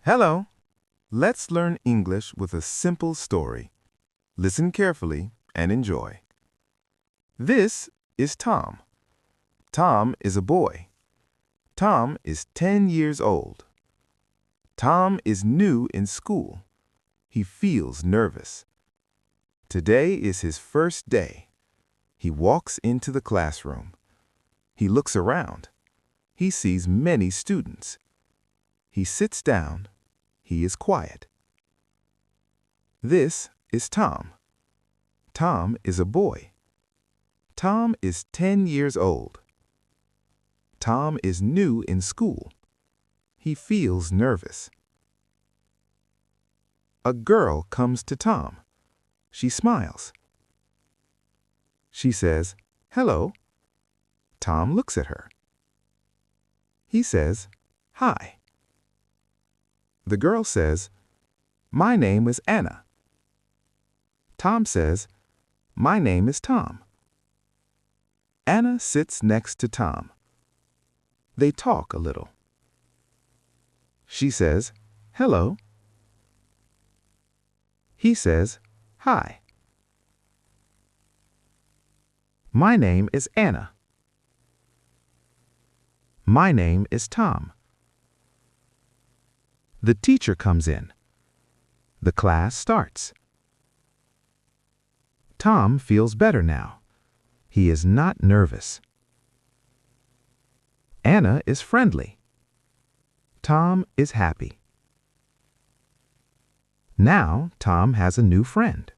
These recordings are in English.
Hello. Let's learn English with a simple story. Listen carefully and enjoy. This is Tom. Tom is a boy. Tom is 10 years old. Tom is new in school. He feels nervous. Today is his first day. He walks into the classroom. He looks around. He sees many students. He sits down. He is quiet. This is Tom. Tom is a boy. Tom is 10 years old. Tom is new in school. He feels nervous. A girl comes to Tom. She smiles. She says, "Hello." Tom looks at her. He says, "Hi." The girl says, "My name is Anna." Tom says, "My name is Tom." Anna sits next to Tom. They talk a little. She says, "Hello." He says, "Hi." "My name is Anna." "My name is Tom." The teacher comes in. The class starts. Tom feels better now. He is not nervous. Anna is friendly. Tom is happy. Now Tom has a new friend.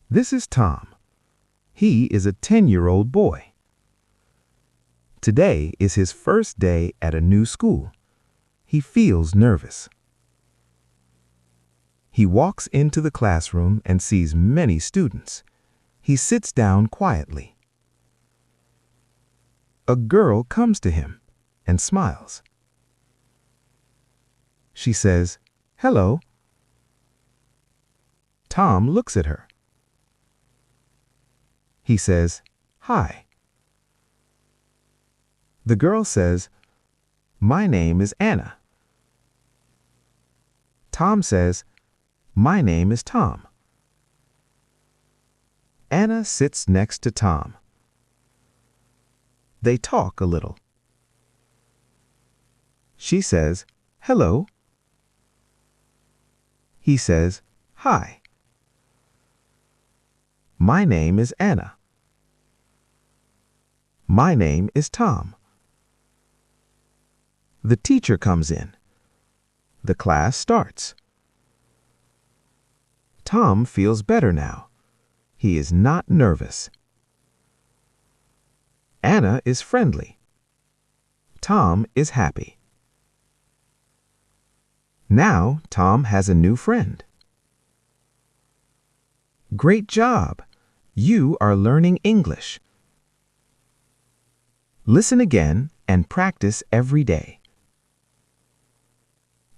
This is Tom. He is a 10-year-old boy. Today is his first day at a new school. He feels nervous. He walks into the classroom and sees many students. He sits down quietly. A girl comes to him and smiles. She says, "Hello." Tom looks at her. He says, "Hi." The girl says, "My name is Anna." Tom says, "My name is Tom." Anna sits next to Tom. They talk a little. She says, "Hello." He says, "Hi." "My name is Anna." "My name is Tom." The teacher comes in. The class starts. Tom feels better now. He is not nervous. Anna is friendly. Tom is happy. Now Tom has a new friend. Great job! You are learning English. Listen again and practice every day.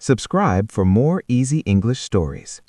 Subscribe for more easy English stories.